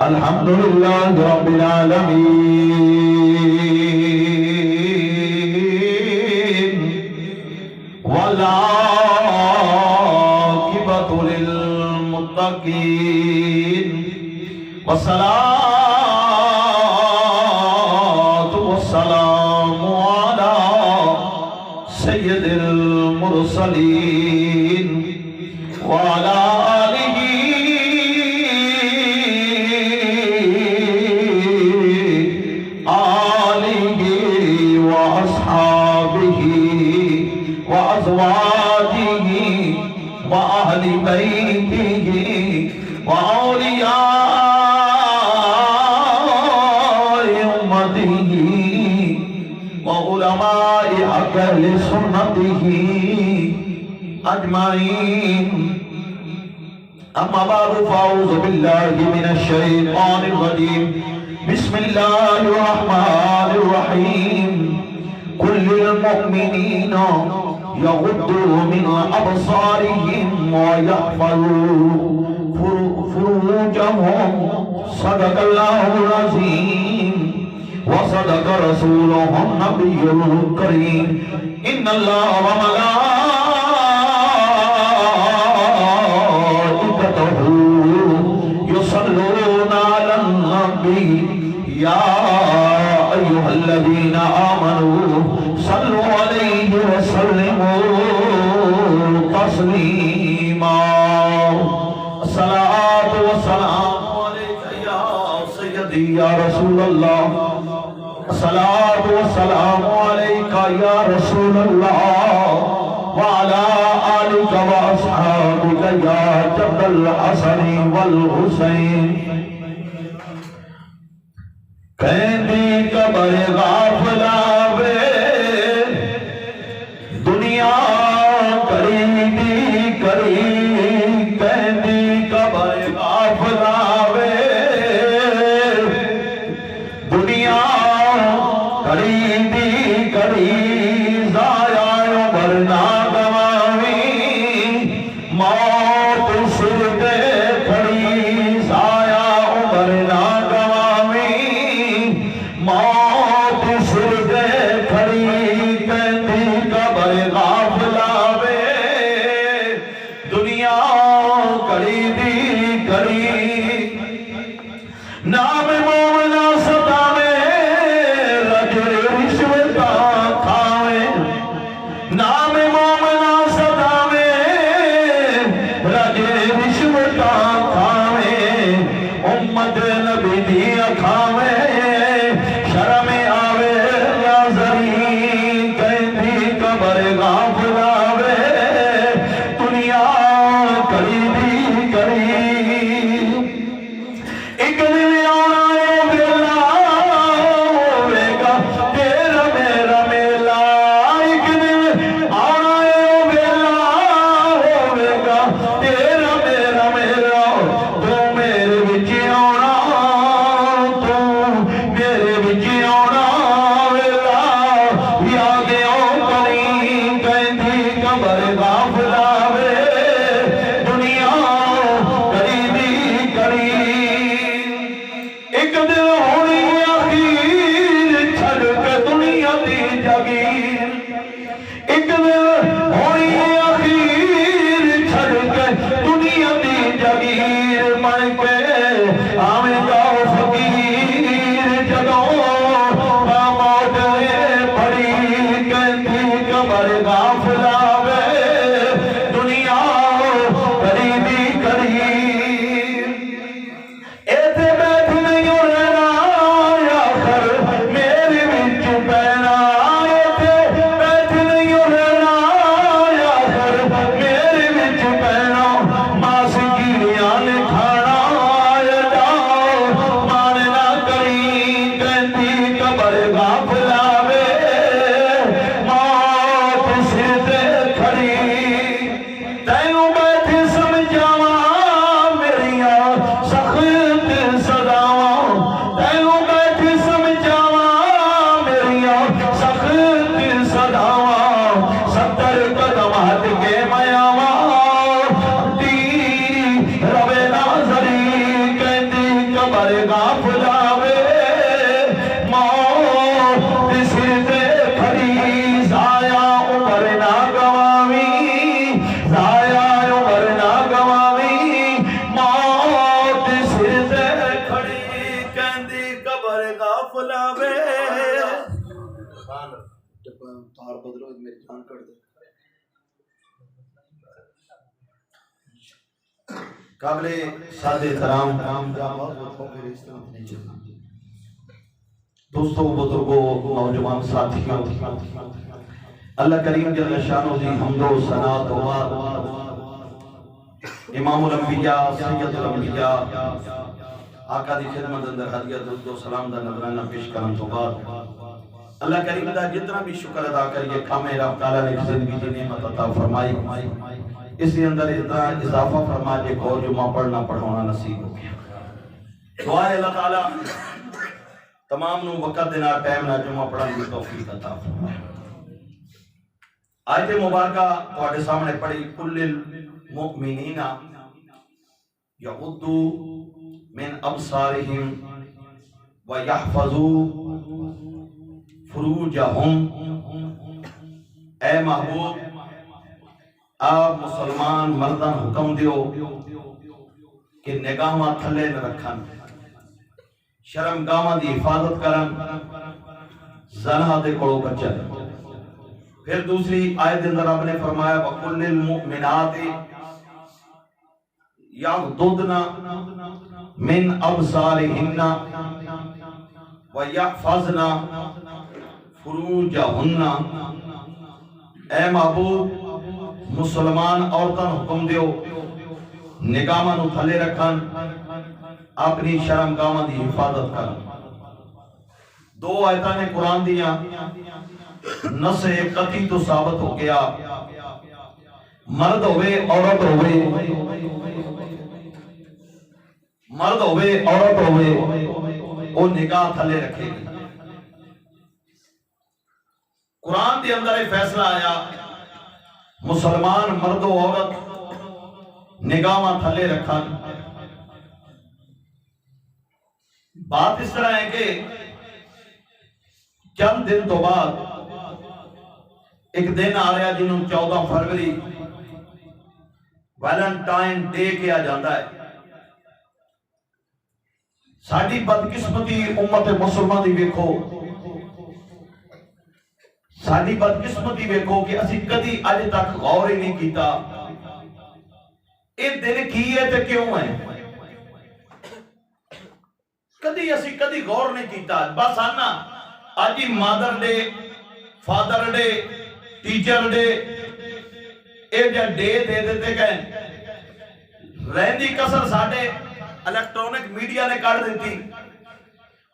الحمد لله رب العالمين والعاقبة للمتقين والصلاة والسلام على سيد المرسلين وعلى آله وأصحابه وأزواجه وأهل بيته وأولياء أمته وعلماء أهل سنته أجمعين. أما بعد فأعوذ بالله من الشيطان الرجيم. بسم الله الرحمن الرحيم. قل للمؤمنين يغضوا من أبصارهم ويحفظوا فروجهم صدق الله العظيم وصدق رسوله النبي الكريم. إن الله وملائكته يصلون على النبي يا أيها الذين آمنوا صلوا عليه وسلموا تسليما. الصلاة والسلام عليك يا سيدي يا رسول الله. الصلاة والسلام عليك يا رسول الله وعلى آلك وأصحابك يا جد الحسن والحسين. قیدی قبر غافلہ وے دنیا قریبی قریب. قیدی قبر غافلہ وے دنیا قریبی قریب. ضائع عمر نہ گواوی موت سر پہ کھڑی. ضائع عمر نہ موت سر دے کھڑی. قیدی قبر غافلہ وے دنیا قریبی قریب. نام مومنا ستاوے رجل رشوت کھاوے. نام مومنا ستاوے رجل رشوت کھاوے. امت نبی دی کھاوے شرم آوے ناظرین. قیدی قبر غافلہ وے دنیا قریبی قریب. ایک دن آنا ہے ویلا ہوئے گا تیرا میرا میلا. ایک دن آنا ہے ویلا ہوئے گا تیرا میرا میلا. تو میرے بچ آنا تو میرے بچ آنا ویلا یا گیا کریم. قیدی قبر غافلہ وے دنیا قریبی قریب. قبر غافل آوے موت سر تے کھڑی ضائع عمر نہ گواوی ضائع عمر نہ گواوی موت سر تے کھڑی کہندی قبر غافل آوے تار بدلو میری جان کر دے قابل سادہ احترام دوستوں بزرگوں نوجوان ساتھیوں اللہ کریم جل شانہ دی حمد و ثنا و امام الانبیاء سید الانبیاء آقا دی خدمت اندر ہدیہ درود و سلام دا نذرانہ پیش کرن تو بعد اللہ کریم دا جتنا بھی شکر ادا کریے کامے رب تعالیٰ نے زندگی کی نعمت عطا فرمائی اس کے اندر اتنا اضافہ فرما جے کو جمعہ پڑھنا پڑھونا نصیب ہو گیا دعا ہے اللہ تعالیٰ تمام نو وقت دینا ٹائم نہ جمعہ پڑھنے کی توفیق عطا فرمائے آیت مبارکہ تواڈے سامنے پڑھی کل المؤمنین یغضوا من ابصارہم ویحفظوا فروجہم اے محبوب آپ مسلمان مردان حکم دیو کہ نگاہاں تھلے نہ رکھن شرمگاہاں دی حفاظت کرن زنہا دے کڑو بچن پھر دوسری آیت اندر آپ نے فرمایا وَقُلِّ الْمُؤْمِنَاتِ يَغْضُضْنَ مِنْ أَبْصَارِهِنَّ وَيَحْفَظْنَ فُرُوجَهُنَّ اے محبوب مسلمان عورتاں حکم دیو نگاہاں نو تھلے رکھن اپنی شرمگاہاں دی حفاظت کرن دو آیتاں نے قرآن دیا نص قطعی تو ثابت ہو گیا مرد ہوئے عورت ہوئے مرد ہوئے عورت ہوئے وہ نگاہ تھلے رکھے گی قرآن دے اندر ایک فیصلہ آیا مسلمان مرد و عورت نگاہاں تھلے رکھن بات اس طرح ہے کہ چند دن تو بعد ایک دن آ رہا جنہوں 14 فروری ویلنٹائن ڈے کیا جاتا ہے ساڑھی بدقسمتی امت مسلمان دی ویکھو ساڑھی بدقسمتی ویکھو کہ اسی کدی اج تک غور ہی نہیں کیتا یہ دن کی ہے تے کیوں ہے کدی اسی کدی غور نہیں کیتا بس آنا آج ہی مادر day father day teacher day اے جا ڈے دے دیتے کہیں رہندی کسر ساڑھے الیکٹرونک میڈیا نے کاٹ دیتی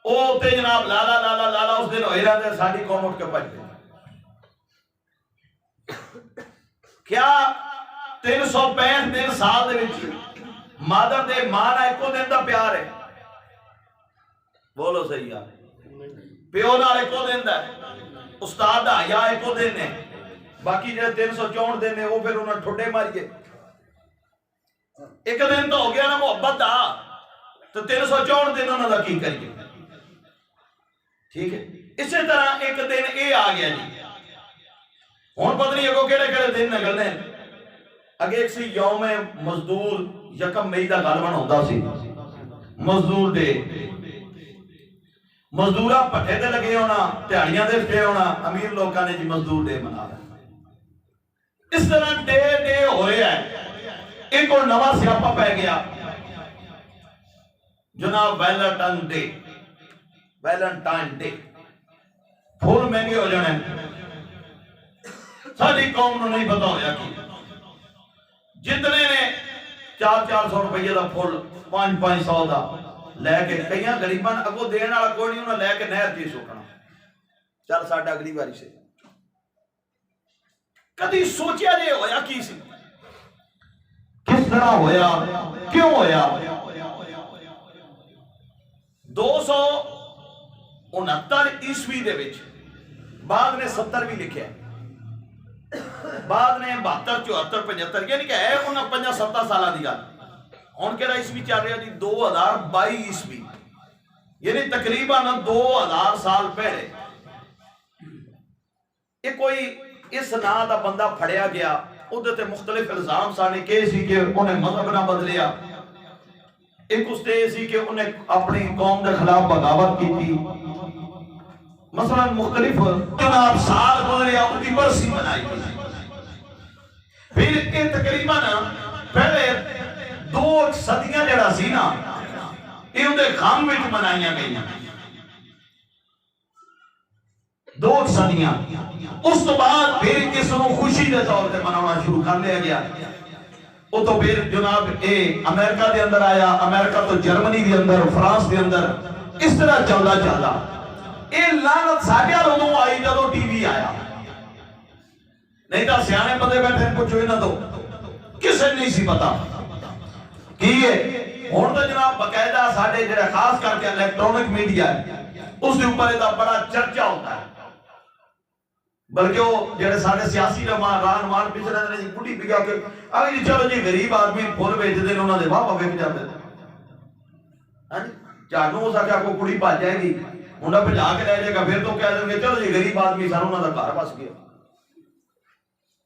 او تے جناب لالا لالا لالا اس دن ہوئی رہا دے ساڑھی قوم اٹھ کے پچ دے کیا 365 دن سال دے وچ مادر دے ماں ایک کو دن دا پیار ہے بولو صحیح ہے پیو نال ایک کو دن دا استاد یا ایک کو دن ہے باقی جو 364 دن ہے وہ پھر انہوں نے ٹھوڑے ماری ایک دن تو ہو گیا نا محبت دا تو 364 دن انہوں نے کی کریے ٹھیک ہے اسی طرح ایک دن اے آ گیا جی ہون پتہ نہیں اگو کیڑے کیڑے دن نکلنے اگے ایک سی یوم مزدور یکم مئی دا غالباً ہوتا سی مزدور دے مزدورہ پٹھے دے لگے ہونا تیاڑیاں دے پھے ہونا امیر لوگاں نے جی مزدور دے منا رہا اس طرح ڈے ڈے ہو رہا ہے ایک اور نوا سیاپا پہ گیا جناب ویلنٹائن ڈے پھول مہنگے ہو جانے ساری قوم نے نہیں پتا ہویا کی جتنے نے 400 روپیہ دا پھول 500 دا لے کے کئیاں غریباں اگو دین والا کوئی نہیں انہاں لے کے نہر تے سوکنا چل ساڈا اگلی باری سے کدی سوچیا جے ہویا کی سی کس طرح ہویا کیوں ہویا 269 عیسوی دے وچ بعد نے 70 بھی لکھیا بعد نے 72 74 75 یعنی کہ ہے انہاں 5-7 سالہ دی گل ہن کیڑا عیسوی چل رہا جی 2022 عیسوی یعنی تقریباً 2000 سال پہلے یہ کوئی اس نا دا بندہ پھڑیا گیا، ادھے تے مختلف الزام سانے کہ سی کہ انہیں مذہب نہ بدلیا، ایک اس تے سی کہ انہیں اپنی قوم دے خلاف بغاوت کی تھی، مثلا مختلف جناب سال گزریا ان کی برسی منائی تھی۔ پھر یہ تقریباً پہلے 2 صدیاں جڑا سی نا یہ اندے غم وچ منائیاں گئیاں، 2 صدیاں۔ اس تو بعد پھر اس کو خوشی دے طور پہ منانا شروع کر لیا گیا۔ وہ تو پھر جناب امریکہ دے اندر آیا، امریکہ تو جرمنی دے اندر، فرانس دے اندر، اس طرح چلدا چلدا یہ لعنت ساڈے لوگوں آئی جدوں ٹی وی آیا، نہیں تو سیانے بندے بیٹھے پوچھو انہاں تو کسے نہیں سی پتا کی ہے۔ ہن تو جناب باقاعدہ ساڈے جڑا خاص کر کے الیکٹرانک میڈیا ہے اس دے اوپر دا بڑا چرچا ہوتا ہے، بلکہ وہ جڑے سارے سیاسی رہنمان پیچھے رہتے ہیں بڑھی پیا کے آگے جی چلو جی غریب آدمی پھول بیچتے ہیں انہوں نے واہ واہ وک جاتے ہیں، جانو ہو سکتا کوئی کڑی بھج جائے گی منڈا بھجا کے رہ جائے گا، پھر تو کہہ دیں گے چلو جی غریب آدمی سن انہوں کا گھر بس گیا۔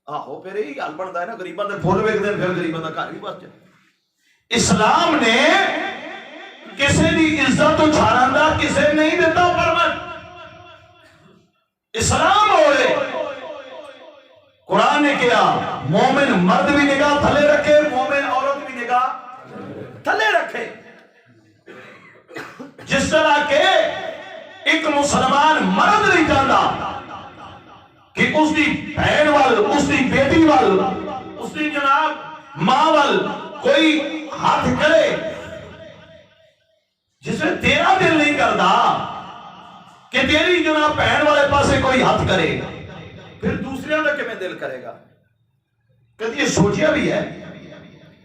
آہو پھر یہی حال بنتا ہے نا، غریباں دے پھول وکتے ہیں پھر غریباں دا گھر بھی بس جائے۔ اسلام نے کسی دی عزت اچھالن دا کسے نہیں دیتا پرمٹ، اسلام ہوئے قرآن نے کیا مومن مرد بھی نگاہ تھلے رکھے، مومن عورت بھی نگاہ تھلے رکھے۔ جس طرح کہ ایک مسلمان مرد نہیں چاہتا کہ اس دی بہن وال، اس دی بیٹی وال، اس دی جناب ماں وال کوئی ہاتھ کرے، جس میں تیرا دل نہیں کرتا کہ تیری جناب بہن والے پاسے کوئی ہاتھ کرے، پھر دوسرے کا کیویں دل کرے گا؟ کبھی یہ سوچیا بھی ہے؟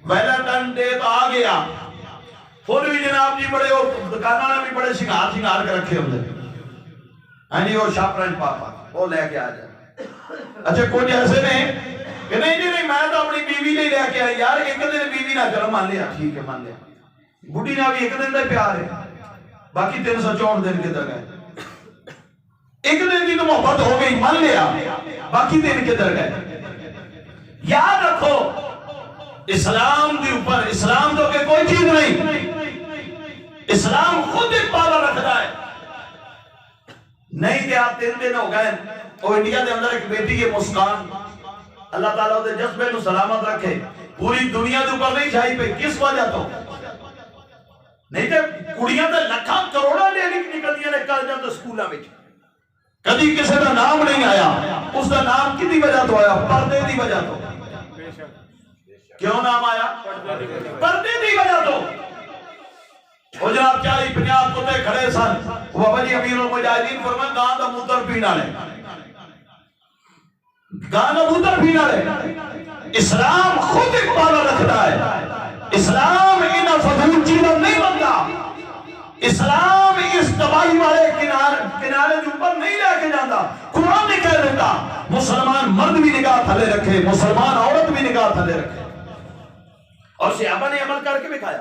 ویلنٹائن ڈے تو آ گیا، پھول بھی جناب جی بڑے دکانوں نے بھی بڑے شنگار کے رکھے ہوتے ہیں جی، وہ شاپرن پاپا وہ لے کے آ جائے۔ اچھا کچھ ایسے نے کہ نہیں جی نہیں میں تو اپنی بیوی نہیں لے کے آئی، یار ایک دن بیوی نہ چلو مان لیا، ٹھیک ہے مان لیا، بڈھی نہ بھی ایک دن کا پیار ہے، باقی 364 دن کدھر گئے؟ ایک دن کی تو محبت ہو گئی مان لیا، باقی دن کدھر گئے؟ یاد رکھو اسلام کے اوپر، اسلام تو کہ کوئی چیز نہیں، اسلام خود ایک پالا رکھتا ہے۔ نہیں کہ آپ 3 دن ہو گئے، اور انڈیا دے اندر ایک بیٹی ہے مسکان، اللہ تعالیٰ دے جذبے نو سلامت رکھے، پوری دنیا دے اوپر نہیں چھائی پہ، کس وجہ تو نہیں تے کڑیاں تے لکھاں کروڑاں لے نکلدیاں نے کالجاں تے سکولاں وچ، کدی کسی دا نام نہیں آیا، اس دا نام کدی وجہ تو آیا؟ پردے دی وجہ تو۔ کیوں نام آیا؟ پردے دی وجہ تو۔ وہ جناب 40-50 کتے کھڑے سن، بابا جی امیر المجاہدین فرمائے گاں دا موتر پینا لے، گاں دا موتر پینا لے۔ اسلام خود ایک پالا رکھتا ہے، اسلام ان فضول چیزیں نہیں بنتا، اسلام اس تباہی والے کنارے کے اوپر نہیں لے کے جاتا۔ قرآن نے کہہ دیتا مسلمان مرد بھی نگاہ تھلے رکھے، مسلمان عورت بھی نگاہ تھلے رکھے، اور صحابہ نے عمل کر کے دکھایا،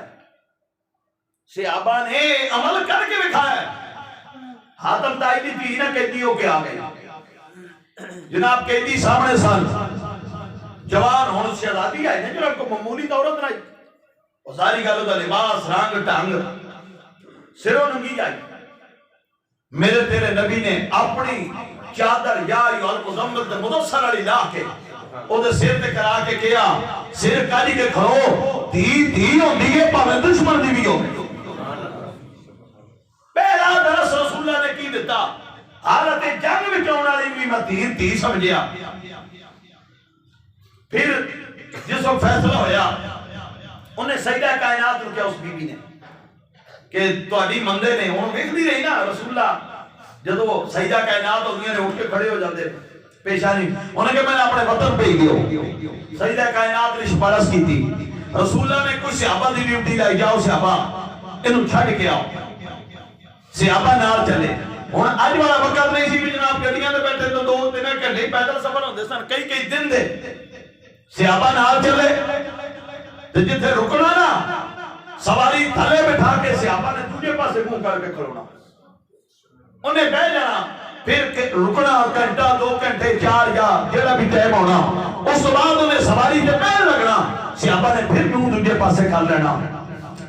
صحابہ نے عمل کر کے دکھایا۔ حاتم طائی دی تھی نا قیدی ہو کے آ گئے، جناب قیدی سامنے سن، جوان ہون سے آزادی آئی نا جناب کو معمولی عورت نہیں، اور ساری گالوں دا لباس رنگ ٹانگ سروں ننگی آئی۔ میرے تیرے نبی نے اپنی چادر یا المزمل تے مدثر علی لا کے او دے سر تے کرا کے کیا، سر کالی کے کھڑو، دھی ہوندی ہے پاویں دشمن دی بھی ہو۔ پہلا درس رسول اللہ نے کی دیتا، حالت جنگ وچ آਉਣ والی بھی میں دھی سمجھیا۔ پھر جس وقت فیصلہ ہویا انہیں سیدہ کائنات کو کیا اس بی بی نے کہ تہاڈی مندے نے ہن ویکھدی رہی نا رسول اللہ جدوں سیدہ کائنات ہوندیاں نے اٹھ کے کھڑے ہو جاندے پیشانی، انہوں نے کہ میں نے اپنے وطن بھیج دیو۔ سیدہ کائنات نے سفارش کی تھی، رسول اللہ نے کچھ صحابہ دی ڈیوٹی لائی، جاؤ صحابہ انہوں چھڈ کے آؤ، صحابہ نال چلے۔ ہن اج والا وقت نہیں سی بھی جناب گڈیاں تے بیٹھے تو 2-3 گھنٹے پیدل سفر ہوندے سن، کئی دن دے، صحابہ نال چلے تے جتھے رکنا نا سواری تھلے بٹھا کے صحابہ نے دوجے پاسے منہ کر کے کھڑونا، انہیں بہ جانا، پھر رکنا گھنٹہ 2 گھنٹے 4 یا جیڑا بھی ٹائم ہونا، اس کے بعد انہیں سواری تے پیر لگنا، صحابہ نے پھر منہ دوجے پاسے کر لینا،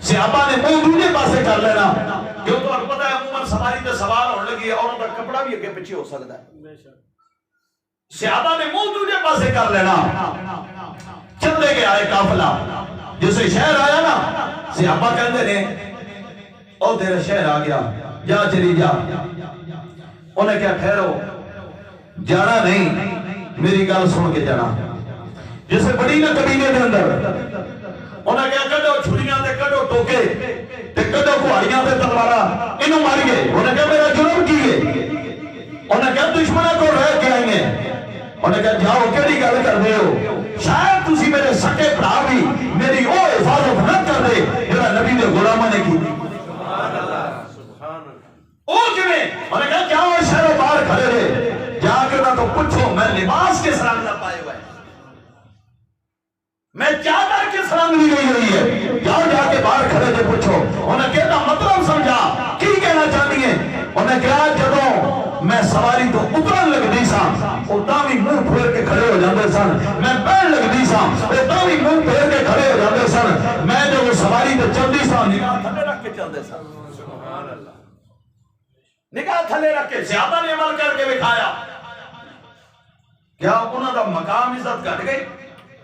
صحابہ نے منہ دوجے پاسے کر لینا، کیوں تو آپ پتہ ہے عموماً سواری تے سوار ہونے لگی ہے اور ان کا کپڑا بھی اگے پیچھے ہو سکتا ہے، صحابہ نے منہ دوجے پاسے کر لینا، چلتے گئے آئے قافلہ، جسے شہر آیا نا صحابہ کہتے نے او تیرا شہر آ گیا، جا چلی جا، انہیں کیا ٹھہرو، جانا نہیں، میری گل سن کے جانا، جسے بڑی نا قبیلے کے اندر انہیں کیا کڈو چھریاں تے کڈو ٹوکے تے کڈو کہاڑیاں تے تلوارا انہوں ماریے، انہیں کیا میرا جرم کیے، انہیں کیا دشمنوں کو رہ کے آئیں گے، انہیں کہا جاؤ کیڑی گل کر دے ہو، شاید تسی میرے سکے بھرا بھی میری او حفاظت نہ کر دے جڑا نبی دے غلاماں نے کی، او کیویں، انہیں کہا کیا وہ شہروں باہر کھڑے رہے، جا کے نہ تو پوچھو میں لباس کے سرنگ نہ پائے ہوئے، میں چادر کے سرنگ لی گئی ہوئی ہے، جاؤ جا کے باہر کھڑے تھے پوچھو، انہیں کہتا مطلب سمجھا کی کہنا چاہتی ہیں، انہیں کہا جدوں میں سواری تو اترن لگ دی سا وہ تاوی منہ پھیر کے کھڑے ہو جاندے سن، میں بیٹھ لگ دی سا وہ تاوی منہ پھیر کے کھڑے ہو جاندے سن، میں جو سواری تے چلدی سا نگاہ تھلے رکھ کے چلدے سن، نگاہ تھلے رکھ کے، صحابہ نے عمل کر کے دکھایا، کیا انہاں دا مقام عزت گھٹ گئی؟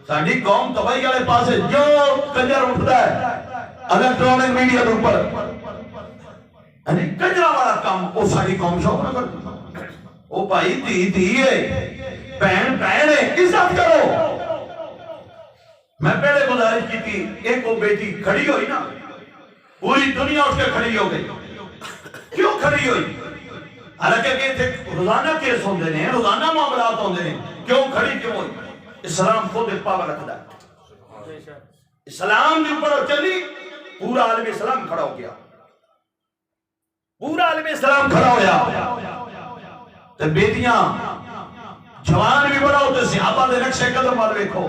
ساڈی قوم تباہی والے پاسے جو کنجر اٹھدا ہے الیکٹرانک میڈیا کے اوپر، یعنی کنجرا والا کام وہ ساری قوم شوق نہ کرتی، وہ بھائی دھی ہے، بہن ہے، عزت کرو۔ میں پہلے گزارش کی تھی، ایک وہ بیٹی کھڑی ہوئی نا، پوری دنیا اس کے کھڑی ہو گئی، کیوں کھڑی ہوئی؟ حالانکہ کہ روزانہ کیس ہوندے ہیں، روزانہ معاملات ہوندے ہیں، کیوں کھڑی کیوں ہوئی؟ اسلام خود پاور رکھتا ہے، اسلام کے اوپر چلی پورا عالم اسلام کھڑا ہو گیا، پورا عالم اسلام کھڑا ہویا، تے بیٹیاں جوان بھی بڑا ہوتے، صحابہ دے نقشے قدم والے دیکھو،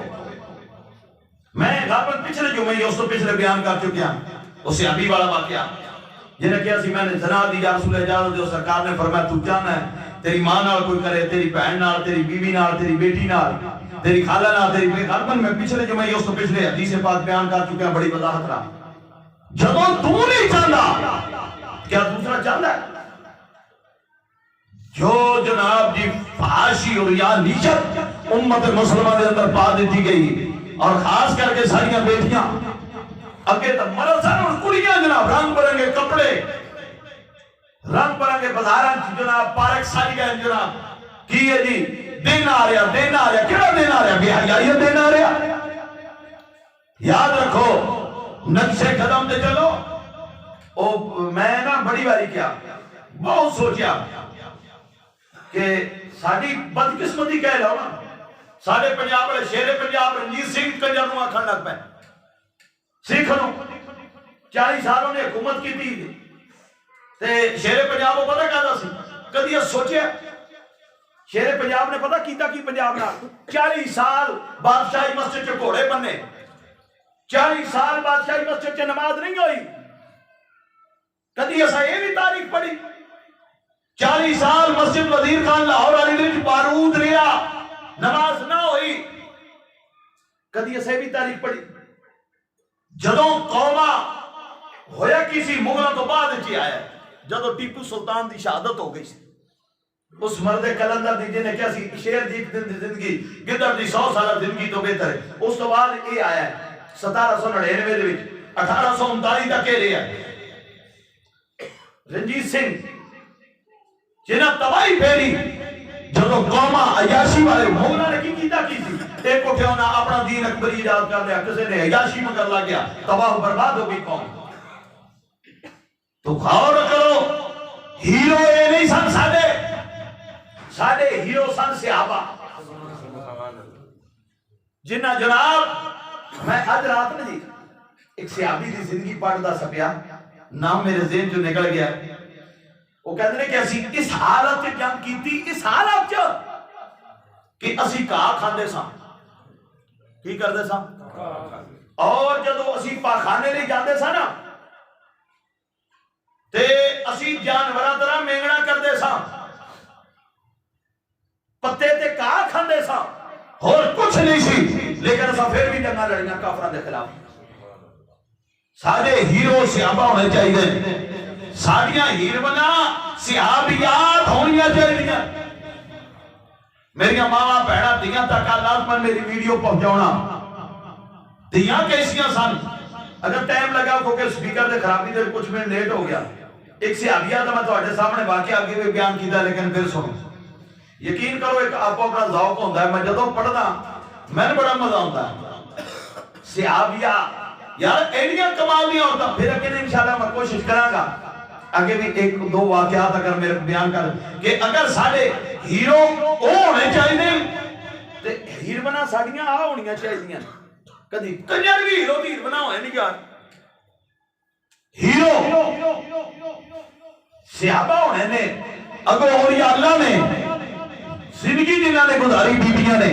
میں غالباً پچھلے جمعے اس تو پچھلے بیان کر چکیا، اس صحابی والا واقعہ جنہیں کیا سی میں نے زنا دی یا رسول اجازت دے، سرکار نے فرمایا تو جانا ہے تیری ماں نال کوئی کرے، تیری بہن نال، تیری بیوی نال، تیری بیٹی نال، تیری خالہ نال، تیری بے غالباً میں پچھلے جمعے اس تو پچھلے حدیث پاک بیان کر چکیا، بڑی وضاحت رہا، جدوں تو نہیں چاہتا کیا دوسرا چاہتا ہے؟ جو جناب جی فحاشی اور یا نیچت امت مسلمہ دے اندر پا دیتی گئی، اور خاص کر کے ساریاں بیٹیاں اگے تک مرد سن اور کڑیاں جناب رنگ برنگے کپڑے، رنگ برنگے بازاراں جناب پارک ساری گئے جناب، کی ہے جی دن آ رہا، دن آ رہا، کیڑا دن آ رہا؟ بے حیائی دن آ رہا، یاد رکھو نقشے قدم تے چلو۔ میں نا بڑی باری کیا بہت سوچیا کہ ساری بدقسمتی کہہ لو نا، سارے پنجاب والے شیر پنجاب رنجیت سنگھ کنجر نو آکھن لگ پے، سکھ نو 40 سالوں نے حکومت کی تھی تے شیر پنجاب کو پتہ کہتا سی، کدی یہ سوچیا شیر پنجاب نے پتہ کیتا کی پنجاب نال 40 سال بادشاہی مسجد چ گھوڑے بننے، 40 سال بادشاہی مسجد چ نماز نہیں ہوئی، کدی ایسا یہ بھی تاریخ پڑھی 40 سال مسجد وزیر خان لاہور والی دے بارود رہا، نماز نہ ہوئی، کدی ایسا بھی تاریخ پڑھی؟ جدوں قوما ہویا کسی مغلوں تو بعد چی آیا، جدوں ٹیپو سلطان دی شہادت ہو گئی سی، اس مرد کلندر دی جنہیں کیا سی شیر دی ایک دن دی زندگی گدر دی 100 سالہ زندگی تو بہتر ہے، اس تو بعد یہ آیا ہے 1799 دے وچ 1839 تک کے لیا رنجیت سنگھ جنہ تباہی پھیری، جدو قوما عیاشی والے مغلہ نے کی کیتا کی تھی، ایک اٹھے ہونا اپنا دین اکبری ایجاد کر لیا، کسی نے عیاشی مگر لگ گیا، تباہ برباد ہو گئی قوم۔ تو غور کرو، ہیرو یہ نہیں سن ساڑے ہیرو سن صحابہ، جنہ جناب میں آج رات میں جی ایک صحابی دی زندگی پڑھدا سپیا، نام میرے ذہن جو نکل گیا، وہ کہتے ہیں کہ اسی اس حالت سے جنگ کی تھی، اس حالت سے کہ اسی کہا کھاندے ساں، کی کردے ساں؟ اور جدو اسی پاخانے لے جاندے سا نا تے اسی جانوراں طرح مینگنا کردے سا، پتے تے کاہ کھاندے سا، اور کچھ نہیں سی، لیکن اسا پھر بھی جنگاں لڑیاں کافراں دے خلاف۔ سارے ہیرو صحابہ ہونے چاہیے، ساڑیاں ہیرونا صحابیات ہونیاں چاہیے۔ میریاں ماما بہنا دیاں تک لازمن میری ویڈیو پہنچاؤنا، دیاں کیسیاں سن؟ اگر ٹائم لگا کیونکہ سپیکر دے خرابی دے کچھ منٹ لیٹ ہو گیا، ایک صحابیہ تو میں تواڈے سامنے واقعہ آگے بھی بیان کیتا، لیکن پھر سنو، یقین کرو ایک آپ اپنا ذوق ہوتا ہے، میں جدوں پڑھدا میں نے بڑا مزہ آتا ہے۔ صحابیہ یار ایڈیاں کمال دیا ہوتا، پھر اگے انشاءاللہ میں کوشش کراں گا آگے بھی ایک دو واقعات اگر میرے بیان کر کہ اگر سارے ہیرو او ہونے چاہیے تے ہیر بنا ساڑیاں آ ہونیاں چاہیے، کدی کنجر بھی ہیرو دی بنا ہوئے نہیں یار، ہیرو صحابہ ہونے نے اگو اولیاء اللہ نے زندگی جنہاں نے گزاری، بیبیاں نے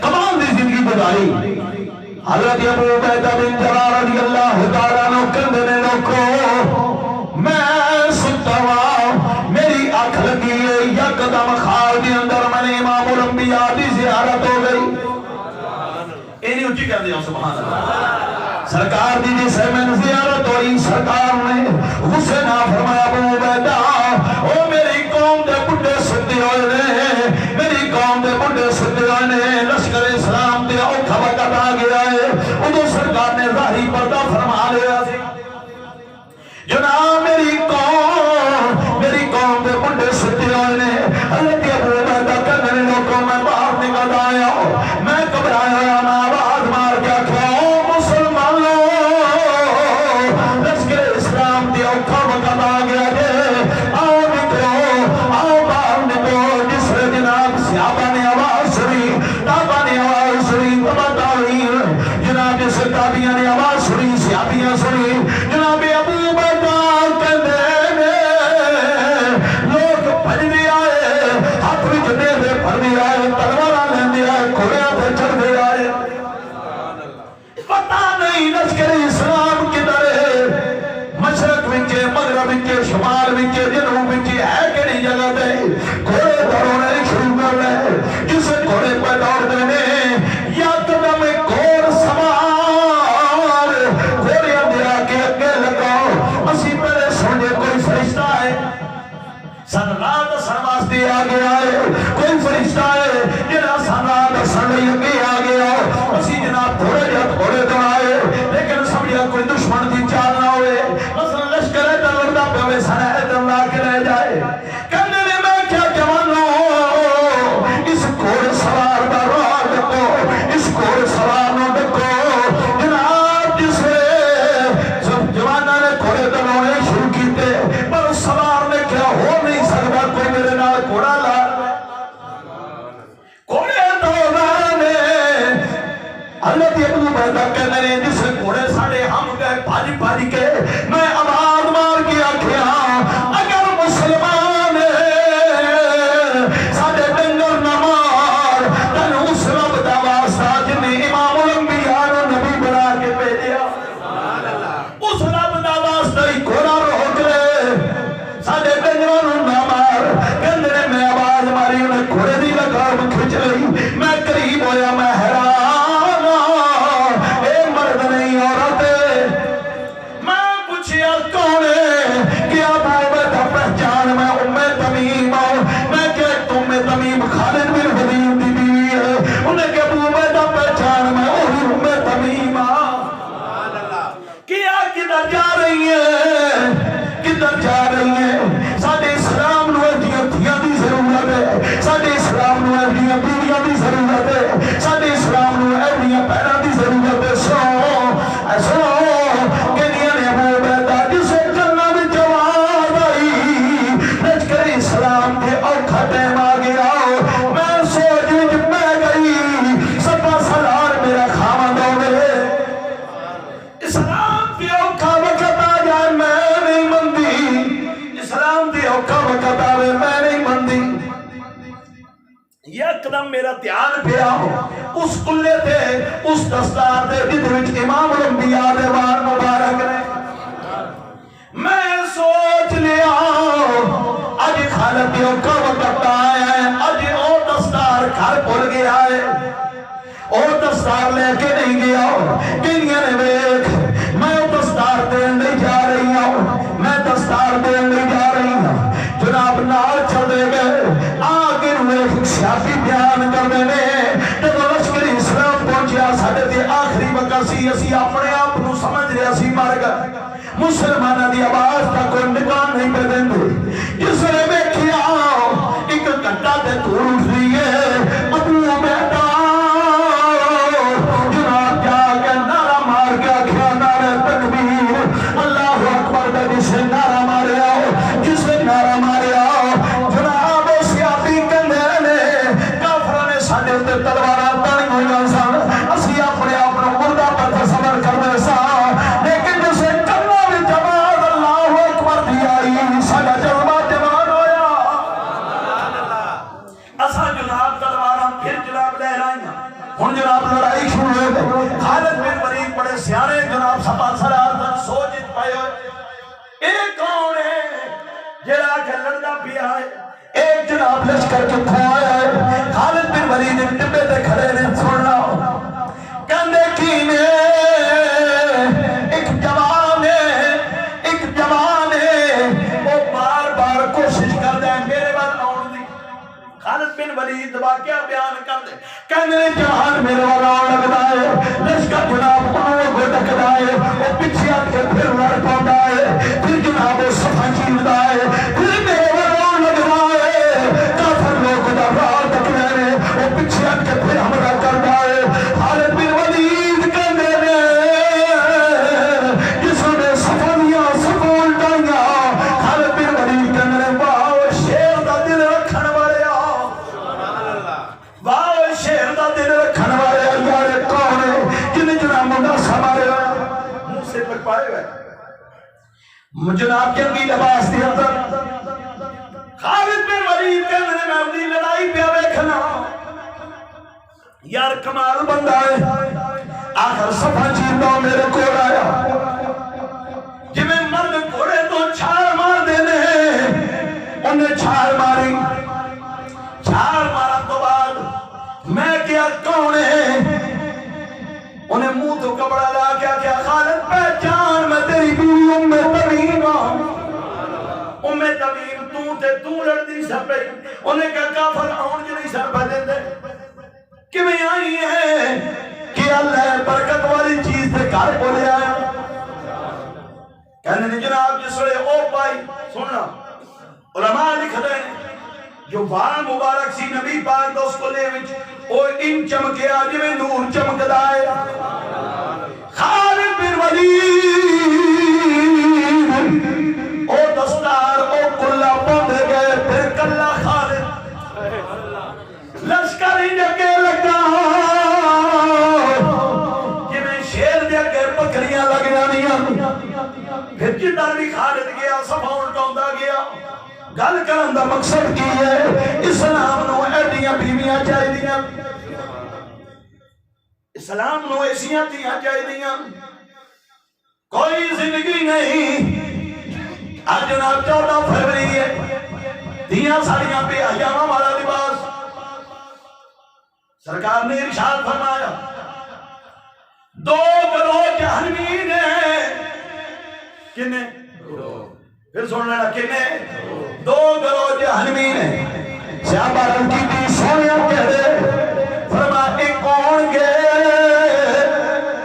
کمال دی زندگی گزاری۔ حضرت ابو عبیدہ بن جراح رضی اللہ تعالیٰ عنہ کہندے نے لوکو میں ستا ہوا میری آنکھ لگی ہے، یکدم خواب کے اندر میں نے امام الانبیاء کی زیارت ہو گئی۔ اینی اونچی کہہ دیا سبحان اللہ، سرکار دی جسے میں زیارت ہوئی، سرکار نے غصے نہ فرمایا ابو عبیدہ او میری قوم دے بڈھے سدے ہوئے نے، میری قوم دے بڈھے سدے ہوئے نے، لشکر اسلام دے اوکھا وقت آ گیا ہے۔ ادو سرکار نے ظاہری پردہ فرما لیا سی، جناب میری قوم دے بڈھے سدے ہوئے نے۔ حضرت ابو عبیدہ کہنے لوگوں میں باہر نکل آیا، میں گھبرایا، میں آواز مار کے آکھیا او مسلمانوں لشکر اسلام دے اوکھا وقت آ گیا ہے، آؤ نکلو، آؤ باہر نکلو۔ جس نے جناب صحابہ نے آواز سنی، تابہ نے آواز سنی، جناب جس تابعیاں نے آواز سنی، صحابیاں سنی، جناب ابو عبیدہ کہندے نے لوگ بھجدے آئے، ہاتھ وچ نیزے پھڑدے آئے، تلواراں لیندے آئے، گھوڑیاں تے چڑھدے آئے، پتہ نہیں لشکر اسلام کدھر ہے، مشرق وچ مغرب وچ شمال وچ جنوب وچ ہے کیڑی جگہ تے، گھوڑے دوڑنے شروع کر لے، جس گھوڑے پہ دوڑدے نے یکدم گھوڑ سوار گھوڑیاں دے آگے اگے لگاؤ، اسی پہلے سمجھے کوئی فرشتہ ہے، سن رات دسن واسطے آگے آئے، کوئی فرشتہ ہے جنہاں سن رات دسن لئی اگے آگے آؤ، اسی جناب تھوڑے جہاں گھوڑے دوڑائے، لیکن سمجھا کوئی دشمن دی چال نہ ہوئے، مثلا لشکر ادھر لڑدا پیا ہوئے سن ادھر لا کے لے جائے، کہنے نے میں کیا جوانوں اس گھوڑے سوار دا راہ دیکھو، اس گھوڑے سوار نو دیکھو، جناب جس جوانوں نے گھوڑے دوڑانے شروع کیتے، پر اس سوار نے کیا ہو نہیں سکتا کوئی میرے نال گھوڑا لا، گھوڑے دوڑانے حضرت ابو عبیدہ کہنے نے جس گھوڑے ساڑے ہم گئے بھاج بھاج کے، میں آواز مار کے آکھیا اگر مسلمان ساڑے ڈنگر نہ مار تن اس رب دا واسطہ جن نے امام الانبیاء نو نبی بنا کے بھیجیا، اس رب دا واسطہ ہی گھوڑا روک لے، ساڑے ڈنگراں نو نہ مار۔ کہندے نے میں آواز ماری، انہیں گھوڑے دی لگام کھچ لئی، میں قریب ہویا، میں حیران اے مرد نہیں عورت، میں پوچھیا کون ہے کہ ابو عبیدہ پہچان، میں تمیم ہوں، میں کہ تم تمیم خالد بن ولید دی بیوی ہے، انہیں کہ ابو عبیدہ پہچان، میں وہی تمیم ہوں، کیا کدھر جا رہی ہے، کدھر جا رہی ہے، ساڈے اسلام نو ایڈیاں دھیاں دی ضرورت ہے، ساڈے اسلام نو ایڈیاں بیویاں دی ضرورت ہے، ساڈے اسلام نو ایڈیاں بہناں دی ضرورت ہے۔ سو کہندیاں نے ابو عبیدہ جسے جنہ وچ آواز آئی لشکر اسلام دے اوکھا ٹائم آ گیا، میں سوچ وچ پہ گئی، سپا سالار میرا خاوند ہوے، اسلام دے اوکھا وقت آ جائے میں نہیں مندی، یکدم میرا دھیان پیا اس کلے تے اس دستار دے جدے وچ امام الانبیاء دے وار مبارک نے میں سوچ لیا اج خالد دیو کا وقت آیا ہے اج او دستار گھر بھول گیا ہے او دستار لے کے نہیں گیا کنیاں نے ویکھ میں او دستار دین نہیں جا رہی ہوں میں دستار دین نہیں جا رہی ہوں جناب نال چلے گئے آگے ویکھ سیاسی بیان کرنے نے جب لشکری اسلام پہنچیا ساڈے تے آخری وقت سی اسی اپنے آپ نو سمجھ رہے سی مر گئے مسلمانہ دی آواز کا کوئی نکان نہیں پہ دیں دے جس نے بیکھیا ایک گھنٹہ تے دور اٹھ رہی ہے ابو بیٹا جناب جا کے نعرہ مار کے آکھیا نعرہ تکبیر اللہ اکبر دا جسے نعرہ ماریا جسے نعرہ ماریا جناب سیاسی کندے نے کافروں نے ساڈے تے تلواراں تانی ہوئیاں سن اسی اپنے آپ نو مردہ پر تصور کردے سا لیکن جسے ساڈا جذبہ جوان ہویا اساں جناب تلواراں پھر جناب لہرائیاں ہن جناب لڑائی شروع ہو گئی خالد بن ولید بڑے سیانے جناب سپا سالار تک سوچ پائے ہوئے اے کون ہے جڑا کہ لڑدا پیا ہے ایک جناب لشکر کے کھویا ہے خالد بن ولید ایک ڈبے تے کھڑے نے سن لو کندے کی نے ایک جوان ہے ایک جوان ہے وہ بار بار کوشش کر دے میرے بات آن دی خالد بن ولید واقعہ بیان کر دے کہنے جوان میرے والا لگتا ہے لشکر جناب انہوں کو ڈکتا ہے وہ پیچھے آت کے پھر لڑ پاتا ہے پھر جناب وہ صفحہ چیلتا ہے پھر میرے والا لگتا ہے کافر لوگ دا راہ تک لینے وہ پیچھے آت کے پھر حملہ کرتا ہے خالد بن ولید کہنے نے جس نے صفحہ دیا صفحہ الٹائیا خالد بن ولید کہنے نے واہ شیر دا دل رکھن والے واہ شیر دا دل رکھن والے یار کون ہے جن جناب منڈا سمارے منہ سے پکپائے ہوئے جناب کے اندھی لباس دی اندر خالد بن ولید کہنے نے میں اندھی لڑائی پہ بیکھنا یار کمال بندہ ہے آخر صفحہ چیندہ میرے کو آیا جمیں مرد گھوڑے تو چھال مار دینے انہیں چھال ماری چھال مارا تو بعد میں کیا کون ہے انہیں منہ تو کپڑا لا کیا خالد پہچان میں تیری بیوی تمیم تمیم تو لڑ دی سر پہ انہیں کہا کافر آن جو نہیں سر پہ دے دے کہ میں آئی ہے کہ اللہ برکت والی چیز سے گھر بولے آیا کہنے نے جناب جس وقت او پائی سننا علماء لکھ دیں جو وار مبارک سی نبی پاک دا اس کو لے وچ او ان چمکیا جو میں نور چمک دائے خالد بن ولید او دستار او کلہ بند گئے پھر کلہ خالد لشکر ہی جگہ لگا جنہیں شیر جگہ پکڑیاں لگ جانیاں پھر جدھر بھی خالد گیا صفحہ الٹاؤں گیا گل کرن دا مقصد کی ہے اسلام نو ایڈیاں بیویاں چاہی دیاں اسلام نو ایسیاں دیاں چاہی دیاں کوئی زندگی نہیں آج جناب 14 فروری ہے دیاں ساڑیاں پہ حیامہ والا لباس سرکار نے ارشاد فرمایا 2 گروہ جہنمین ہیں کنے پھر سن لینا کنے 2 گروہ جہنمین ہیں صحابہ رنگی بھی سونیاں کہہ دے فرما ایک کون گے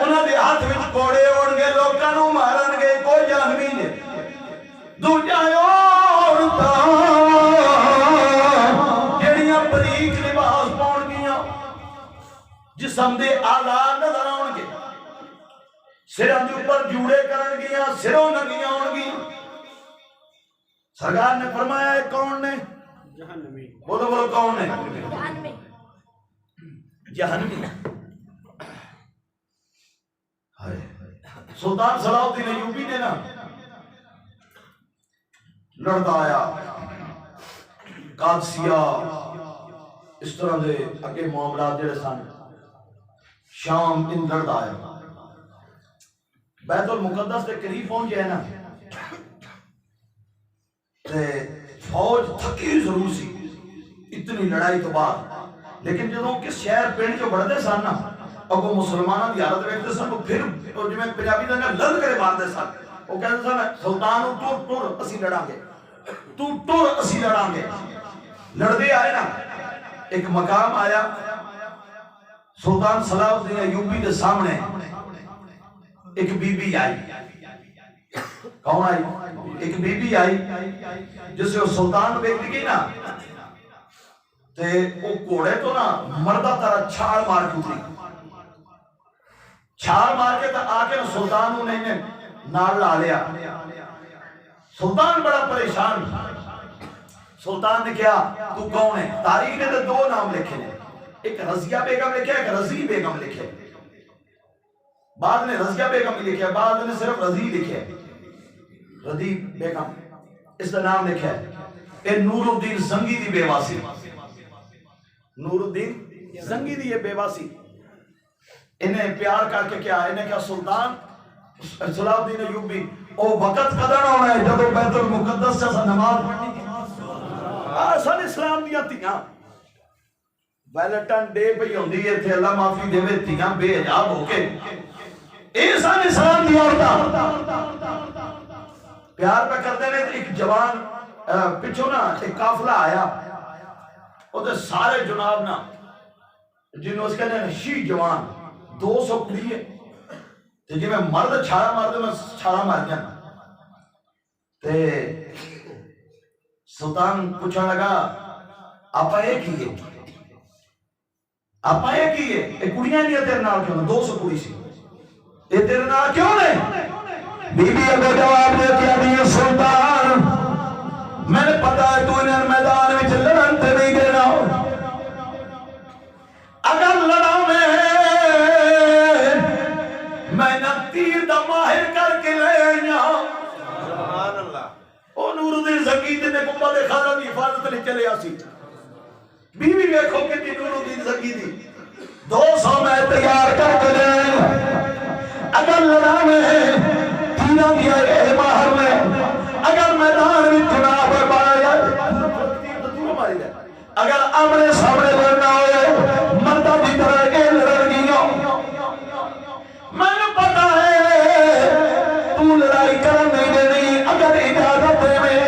انہوں نے ہاتھ وچ کوڑے اڑ گے لوگاں نو مارن گے کوئی جہنمین ہے دوجا عورتاں جڑیاں بریک لباس پاؤن گیاں جسم دے آزاد نظر آن گے سران دے اوپر جوڑے کرن گیاں سروں نگیاں آن گیاں سرکار نے فرمایا ہے کون نے جہنمی بولو بولو کون ہے جہنمی سلطان صلاح الدین ایوبی نے نا لڑتا آیا قادسیہ اس طرح دے اگے معاملات جڑے سن شام اندر دا آیا بیت المقدس کے قریب پہنچے نا تے فوج تھکی ضرور سی اتنی لڑائی تو بعد لیکن جدوں کس شہر پنڈ چ بڑھتے سن نا اگوں مسلمانوں کی حالت ویکھتے سن تو پھر جی پنجابی دا لڑ کرے مارتے سن وہ کہتے سن سلطان ٹر ٹر اسی لڑاں گے تو ٹر اسی لڑاں گے لڑدے آئے نا ایک مقام آیا سلطان صلاح الدین ایوبی کے سامنے ایک بی بی آئی کون آئی ایک بی بی آئی جسے وہ سلطان بیٹھ گئی نا تے وہ گھوڑے تو نا مردہ طرح چھال مار کے اتری چھال مار کے آ کے سلطان انہیں نال لا لیا سلطان بڑا پریشان سلطان نے کیا تو کون ہے تاریخ نے تو دو نام لکھے ہیں ایک رضیہ بیگم لکھے ایک رضی بیگم لکھے بعد نے رضیہ بیگم لکھے بعد نے صرف رضی لکھے رضی بیگم اس کا نام لکھا ہے اے نور الدین زنگی دی بیواسی نور الدین زنگی دی یہ بیواسی انہیں پیار کر کے کیا انہیں کیا سلطان صلاح الدین ایوبی او وقت قدر ہونا ہے جب بیت المقدس سے نماز پڑھنی کی آسان اسلام دیا تیاں ویلٹن ڈے پہ ہوندی ہے تھے اللہ معافی دے وے تیاں بے حجاب ہو کے آسان اسلام دیا ہوتا پیار پہ کرتے ہیں ایک جوان پچھو نا ایک قافلہ آیا وہ دے سارے جناب نا جنہوں اس کے لئے شی جوان 200 کڑی ہے تو جی میں مرد چھارا مار دے میں چھارا مار گیا تے سلطان پوچھا لگا آپا ایک ہی ہے آپا ایک ہی ہے ایک کڑیاں نہیں ہے تیرے نال کیوں 200 کڑی سی یہ تیرے نال کیوں نہیں بی بی اگر جواب دے کیا دیئے سلطان میں نے پتا ہے تو انہیں میدان میں لڑنتے نہیں دینا اگر لڑا میں نہ تیر دا ماہر کر کے لے آئیا سبحان اللہ او نور الدین زنگی نے کمبا دے خانہ دی حفاظت لے چلے آسی بیوی دیکھو کہ نور الدین زنگی دی 200 میں تیار کر کے لے اگر لڑا تیرہ دیا اے ماہر میں اگر میدان میں جناب بایا اگر آمنے سامنے لڑنا ہوئے مردہ دی طرح کے لڑ گیا میں نے پتا ہے تو لڑائی کر نہیں دینی اگر اجازت دے میں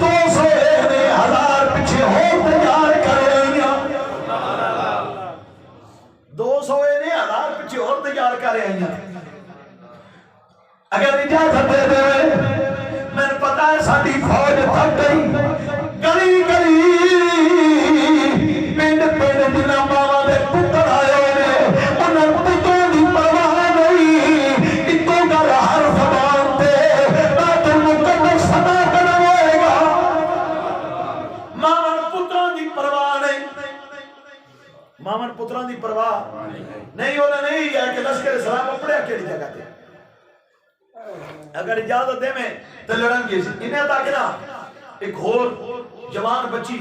200 نے 1000 پیچھے ہو تیار کرے گیا 200 نے 1000 پیچھے ہو تیار کرے گیا اگر اجازت دے دے میں نے پتا ہے ساڑھی فوج تھک گئی گلی گلی پینڈ پینڈ جنہ ماما دے پتر آئے ہوئے انہیں پتوں دی پرواہ نہیں اتوں گھر ہر زبان تے بیت المقدس صدا کروائے گا ماما پتروں دی پرواہ نہیں ماما پتروں دی پرواہ نہیں ہونا نہیں ہے کہ لشکر اسلام اپنے اکیلی جگہ تے اگر اجازت دے میں تو لڑن گے انہیں تاکہ نا ایک اور جوان بچی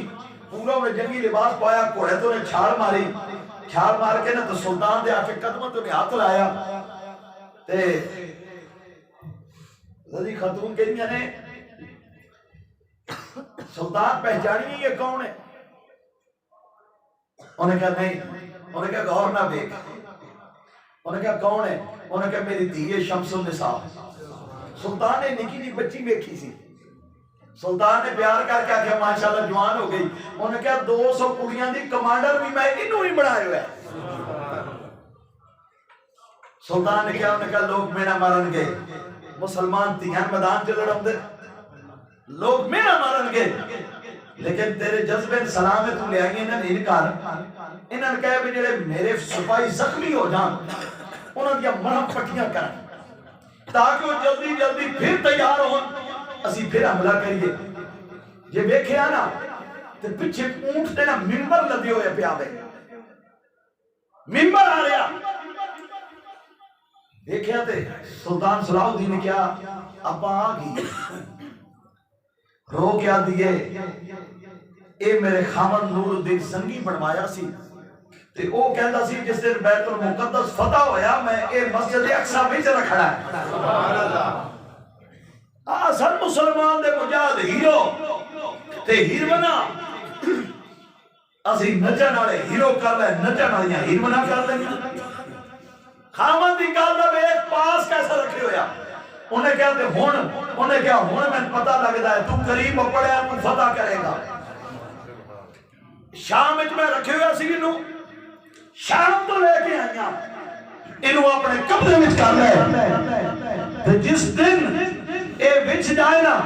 پورا انہیں جنگی لباس پایا کوڑے تو انہیں چھال ماری چھال مار کے نا تو سلطان دے آکے قدمہ تو انہیں ہاتھ لایا تے رضی خاتون کے لیے نے سلطان پہچانی نہیں یہ کون ہے انہیں کہا نہیں انہیں کہا غور نہ دیکھ انہیں کہا کون ہے انہیں کہا میری دیئے شمس النساء سلطان نے نکی جی بچی بیکھی سی سلطان نے پیار کر کے آکھا ماشاءاللہ جوان ہو گئی انہوں نے کہا 200 کڑیاں دی کمانڈر بھی میں انہوں ہی بڑھائے ہوئے سلطان نے کہا انہوں نے کہا لوگ میرا مرن گئے مسلمان تیان میدان چل رہا دے لوگ میرا مرن گئے لیکن تیرے جذبے سلام میں تم لے آئیں گے انہوں نے انکار انہوں نے کہا بھی میرے سپاہی زخمی ہو جان انہوں نے کہا مرم پٹیاں کریں تاکہ وہ جلدی جلدی پھر تیار ہوں اسی پھر حملہ کریے یہ دیکھے آنا تو پچھے اونٹ دینا ممبر لدی ہوئے پہ آوے ممبر آ رہا دیکھے آتے سلطان صلاح الدین نے کیا ابا آگئی رو کیا دیئے اے میرے خامن نور الدین زنگی بنوایا سی تے او کہندا سی جس دن بیت المقدس فتح ہویا میں اے مسجد اقصی وچ رکھنا ہے سبحان اللہ سن مسلمان دے مجاہد ہیرو تے ہیرونا اسی نچن والے ہیرو کر لے نچن والیاں ہیرونا کر لیں خامن دی گل دا ایک پاس کیسا رکھے ہویا انہیں کہا تے ہن میں پتہ لگدا ہے تو قریب پڑھیا تو فتح کرے گا شام وچ میں رکھے ہویا سی نو شام تو لے کے آئیاں انہوں اپنے قبضے وچ کر لے تے جس دن اے وچ جائے نا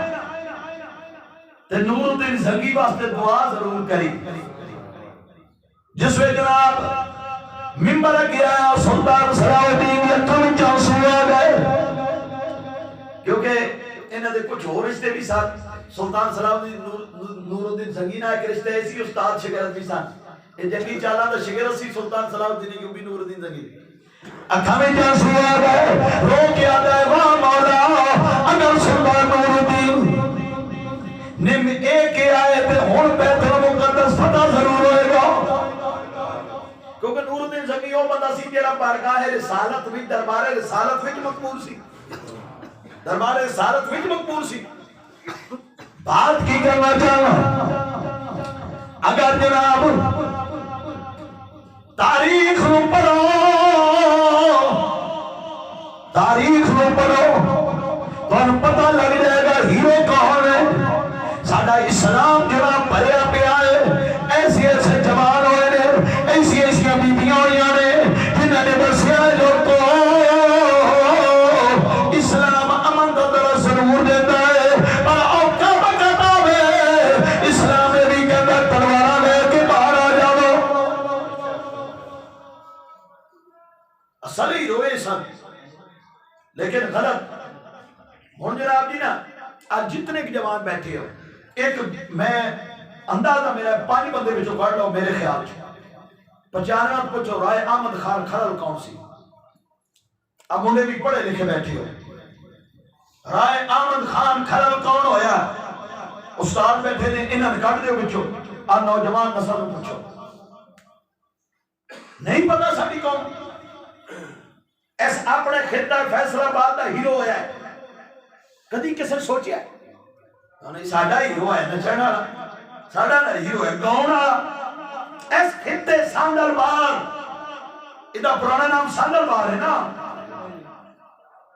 تے نور الدین زنگی واسطے دعا ضرور کری جس وچ جناب منبر گیا سلطان صلاح الدین اکھاں وچ آنسو آ گئے کیونکہ انہاں دے کچھ اور رشتے بھی ساتھ سلطان صلاح الدین نور الدین زنگی نہ ایک رشتے ایسی استاد شگرد بھی ساتھ یہ جنگی چالا دا شگرد سی سلطان صلاح الدین کیوں بھی نور الدین زنگی اکھاں وچ آنسو آ گئے رو کے آتا ہے واہ مولا اگر سلطان نور الدین نم ایک آئے تے ہن بیت المقدس فتح ضرور ہوئے گا کیونکہ نور الدین زنگی وہ بندہ سی جڑا بارگاہ رسالت وچ دربار رسالت وچ مقبول سی دربار رسالت وچ مقبول سی بات کی کرنا چاہنا اگر جناب تاریخ نو پڑھو تو ان پتہ لگ جائے گا ہیرو کون ہے ساڈا اسلام جناب بھریا پیا ہے ایسے ایسے جوان ہوئے نے ایسی ایسی بیبیاں ہوئی نے جنہوں نے دسیا لوگوں اسلام امن کا درس ضرور دیتا ہے پر اوکھا وقت آوے اسلام بھی کہتا تلوار لے کے باہر آ جاؤ اصل ہی روئے سن لیکن غلط ہن جناب جی نا آج جتنے کی جوان بیٹھے ہو ایک میں اندازہ میرا 5 بندے وچوں کڈ لو میرے خیال چ 95 پچھو رائے احمد خان کھرل کون سی اب منڈے بھی پڑھے لکھے بیٹھے ہو رائے احمد خان کھرل کون ہویا استاد بیٹھے نے انہاں کڈ دیو وچوں آ نوجوان نسل نوں پوچھو نہیں پتہ ساڈی قوم اس اپنے خطہ فیصلہ آباد دا ہیرو ہویا ہے کدی کسے سوچیا نہیں ساڈا ہیرو ہے نچن والا ساڈا ہیرو ہے گاؤن والا اس خطے سانڈل بار ادا پرانا نام سانڈل بار ہے نا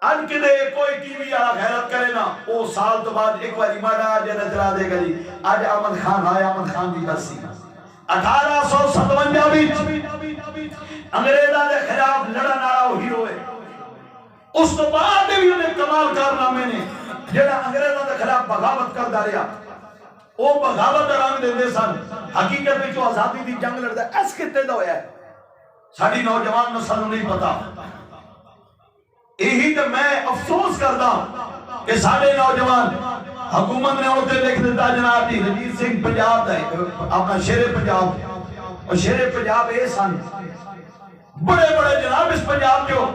اج کدے کوئی ٹی وی والا غیرت کرے نا او سال تو بعد ایک بار ماڈا جے چلا دے گا جی اج احمد خان آیا احمد خان دی برسی 1857 وچ انگریزاں دے خلاف لڑن والا او ہیرو ہے اس تو بعد بھی انہیں کمال کارنامے نے جڑا انگریزاں دے خلاف بغاوت کردا رہیا او بغاوت دا رنگ دیندے سن حقیقت وچ آزادی دی جنگ لڑدا اس خطے دا ہویا ہے ساڈی نوجوان نسل نوں نہیں پتا یہی تو میں افسوس کردا کہ ساڈے نوجوان حکومت نے اوتے لکھ دیتا جناب جی رنجیت سنگھ پنجاب دا اپنا شیر پنجاب اور شیر پنجاب اے سن بڑے بڑے جناب اس پنجاب جو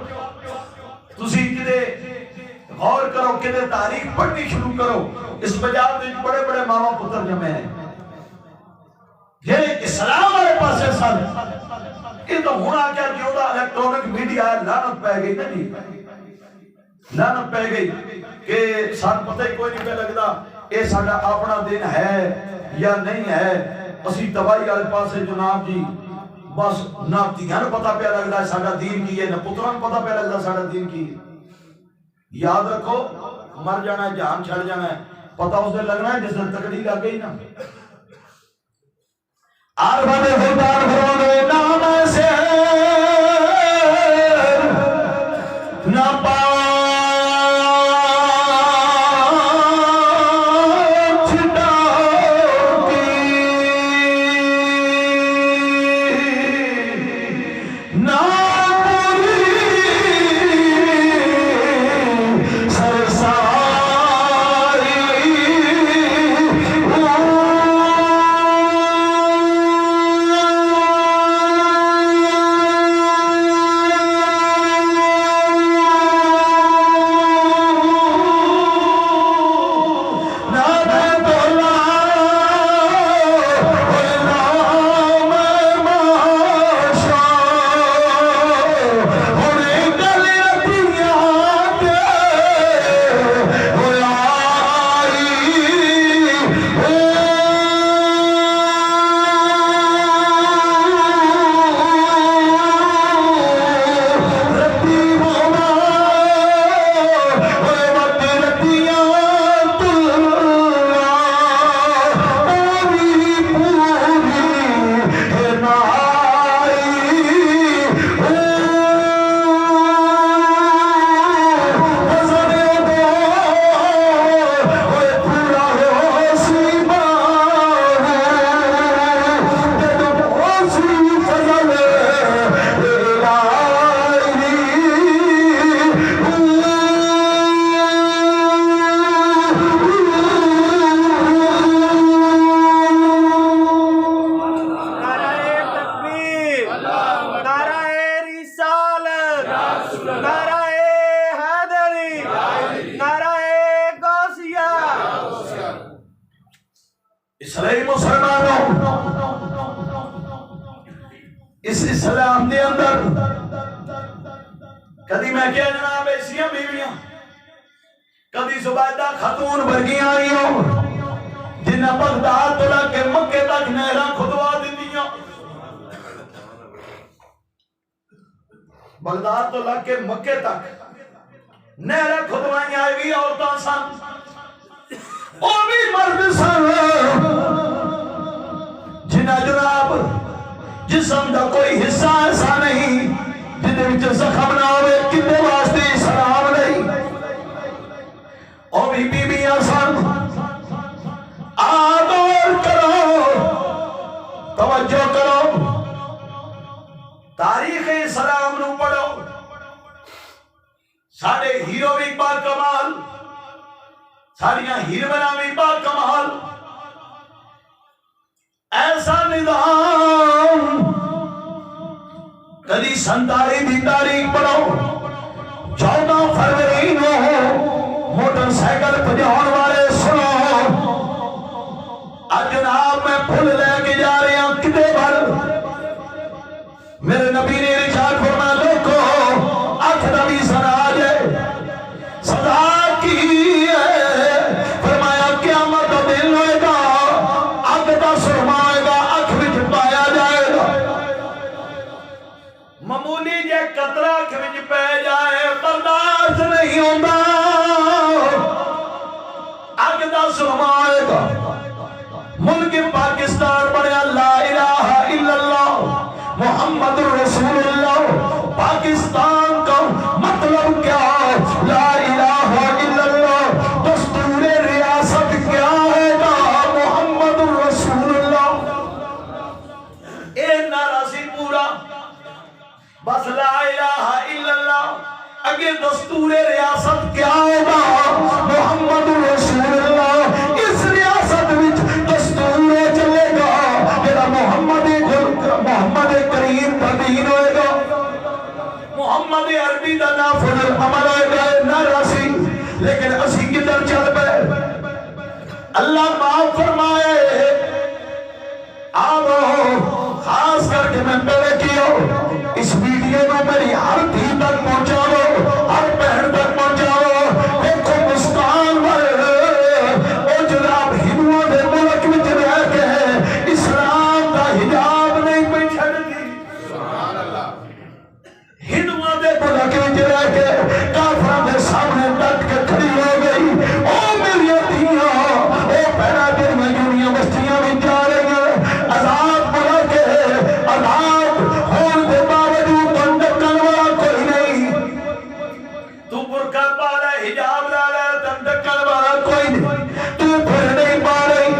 تسی کدے غور کرو کدے تاریخ پڑھنی شروع کرو اس پنجاب میں بڑے بڑے ماما پتر جمع ہیں یہ اسلام والے پاسے سن یہ تو ہونا کیا جو دا الیکٹرونک میڈیا ہے لعنت پہ گئی نا جی لعنت پہ گئی کہ سان پتہ ہی کوئی نہیں پہ لگتا اے ساڈا اپنا دن ہے یا نہیں ہے اسی تباہی والے پاسے جناب جی بس نہ تیاں پتہ پہ لگتا ہے ساڈا دین کی ہے نہ پتران پتہ پہ لگتا ساڈا دین کی ہے یاد رکھو مر جانا ہے جان چھڑ جانا ہے پتہ اس دن لگنا ہے جس دن تکڑی لگ گئی نا آربان خودار فرمانے نام سے نہ اس لیے مسلمانوں اس اسلام دے اندر کدی میں کیا جناب ایسیاں بیویاں کدی زبیدہ خاتون ورگیاں آئیوں جنہیں بغداد تو لے کے مکے تک نہراں کھدوا دیتیاں بغداد تو لے کے مکے تک نہراں کھدوائیں آئی بھی عورتاں سن وہ بھی مرد سن جنہیں جناب جسم دا کوئی حصہ ایسا نہیں جنہیں وچ زخم نہ ہوئے کتے واسطے سلام نہیں اور بھی بیویاں سن آدور کرو توجہ کرو تاریخ اسلام نو پڑھو ساڑے ہیرو بھی با کمال ساڑیاں ہیرویناں بھی با کمال ایسا نظام کدی 47 دی تاریخ پڑھو 14 فروری نو موٹر سائیکل پجاؤن والے سنو آج جناب میں پھول لے کے جا رہے ہیں کتے بھر میرے نبی نے ارشاد فرمایا لوگو آنکھ نبی سنا جائے صدا کی ہے فرمایا قیامت کا دن ہوئے گا آنکھ دا سرما ہوئے گا آنکھ وچ پایا جائے گا معمولی جے قطرہ آنکھ وچ پہ جائے برداشت نہیں ہوتا آنکھ دا سرما ہوئے گا ملک پاکستان بڑھیا لا الہ الا اللہ محمد رسول اللہ پاکستان کا مطلب کیا لا الہ الا اللہ دستور ریاست کیا ہے گا محمد رسول اللہ اے نعرہ سی پورا بس لا الہ الا اللہ اگے دستور ریاست کیا ہوگا محمد رسول اللہ اس ریاست وچ دستور چلے گا میرا محمد کریم کا دین ہوئے گا محمد عربی دا نافذ عمل ہوئے گا نعرہ سی لیکن اسی کدھر چل پے اللہ معاف فرمائے آو خاص کر کے میں پہلے کیوں اس ویڈیو میں میری ہر دھی تک پہنچاؤ ہر بہن تک پہنچاؤ دیکھو مسکان وہ جناب ہندوؤں دے ملک میں رہ کے اسلام کا حجاب نہیں پہ چھڑ دی ہندوؤں دے ملک میں رہ کے کافروں دے سامنے ڈٹ کے کھڑی ہو گئی او میری دھیاں او پہنا دن میں یونیورسٹیاں میں جا رہی ہیں آزاد بنا کے آزاد ہون دے باوجود تندکن والا کوئی نہیں تو برقع پا رہا حجاب لا رہا تندکن والا کوئی نہیں تو پھر نہیں پا رہی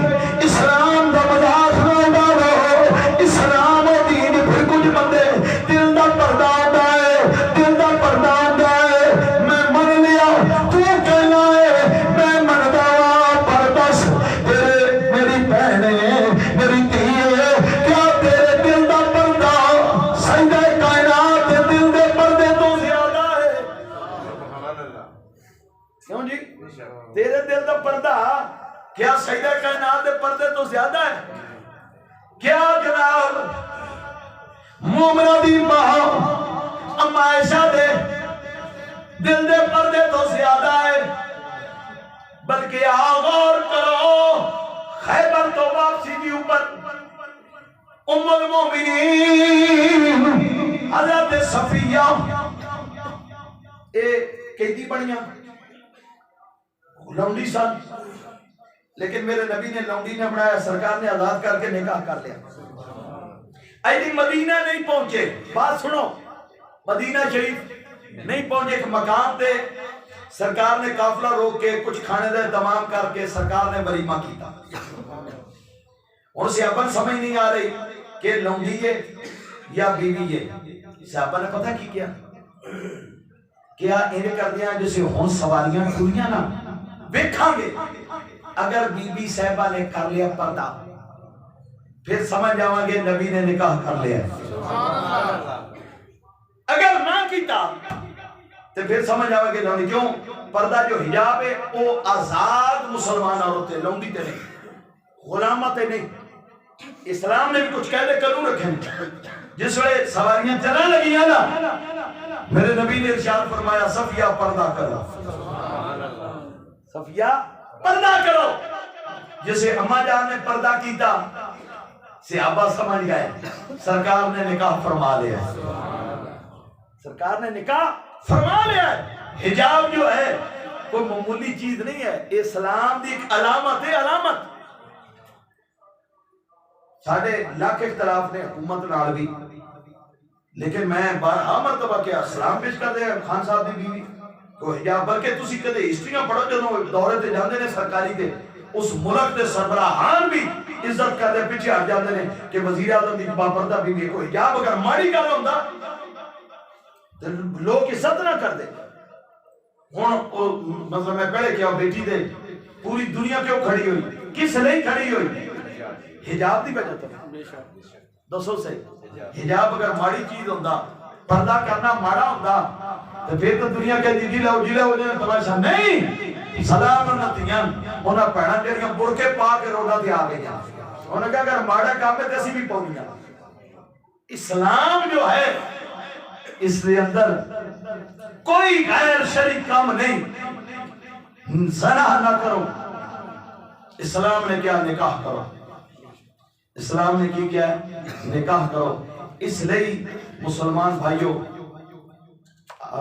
اسلام دا مذاق نہ اڑاؤ اسلام و دین پھر کچھ بندے دل دا پردہ ہوتا ہے دل دا پردہ ہوتا ہے میں من لیا تو کہنا ہے میں مندا ہوں پر بس تیرے میری بہنیں میری دھیے کیا تیرے دل دا پردہ سجدہ کائنات دل دے پردے تو زیادہ ہے کیوں جی تیرے دل دا پردہ کیا سجدہ کائنات دے پردے تو زیادہ ہے کیا جناب مومنہ دی ماں اما عائشہ دے دل دے پردے تو زیادہ ہے بلکہ غور کرو خیبر تو واپسی دی اوپر ام المومنین حضرت صفیہ اے قیدی بنیاں لونڈی سن لیکن میرے نبی نے لونڈی نے بنایا سرکار نے آزاد کر کے نکاح کر لیا ایدی مدینہ نہیں پہنچے بات سنو مدینہ شریف نہیں پہنچے ایک مقام تے سرکار نے قافلہ روک کے کچھ کھانے دے تمام کر کے سرکار نے ولیمہ کیتا اور صحابہ سمجھ نہیں آ رہی کہ لونڈی ہے یا بیوی ہے صحابہ نے پتہ کی کیا انہیں کر دیا جسے ہون سواریاں ٹولیاں نا دیکھاں گے اگر بی بی صاحبہ نے کر لیا پردہ پھر سمجھ جاؤں گے نبی نے نکاح کر لیا اگر نہ کیتا تو پھر سمجھ جاؤں گے لونڈی کیوں پردہ جو حجاب ہے وہ آزاد مسلمان عورت ہے لونڈی تے نہیں غلامت نہیں. اسلام نے بھی کچھ قاعدے قانون رکھے. جس وقت سواریاں چلنے لگیاں نا میرے نبی نے ارشاد فرمایا صفیہ پردہ کرو. صفیہ پردہ کرو. جسے اما جان نے پردہ کیتا صحابہ سمجھ گئے سرکار نے نکاح فرما لیا. سرکار نے نکاح فرما لیا. حجاب جو ہے کوئی معمولی چیز نہیں ہے. اسلام دی ایک علامت ہے. علامت ساڑھے لاکھ اختلاف نے حکومت نال بھی, لیکن میں بارہا مرتبہ کیا سلام پیش کر دے خان صاحب دی بیوی کو حجاب. بلکہ تسی کدے ہسٹریاں پڑھو جدوں دورے تے جاندے نے سرکاری تے اس ملک دے سربراہان بھی عزت کر دے پیچھے ہٹ جاندے نے کہ وزیر اعظم دی باپردہ بیوی کو حجاب اگر ماڑی گل ہوندا تے لوگ عزت نہ کر دے. ہن مطلب میں پہلے کیا بیٹی دے پوری دنیا کیوں کھڑی ہوئی, کس لیے کھڑی ہوئی؟ حجاب دی وجہ تو. دسو سے حجاب اگر ماڑی چیز ہوندا پردہ کرنا ماڑا ہوندا تو پھر تو دنیا کہتی جی لو جائے تماشا نہیں. سلام نتیاں انہاں بھیڑاں جڑیاں برقے پا کے روڈاں تے آ گئیاں. انہاں کہا اگر ماڑا کام ہے تے اسی بھی پاؤنیاں. اسلام جو ہے اس کے اندر کوئی غیر شرعی کام نہیں. زنا نہ کرو. اسلام نے کیا نکاح کرو. اسلام نے کی کیا ہے نکاح کرو. اس لیے مسلمان بھائیوں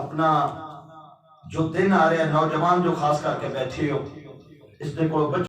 اپنا جو دن آ رہے ہیں نوجوان جو خاص کر کے بیٹھے ہو اس نے کوئی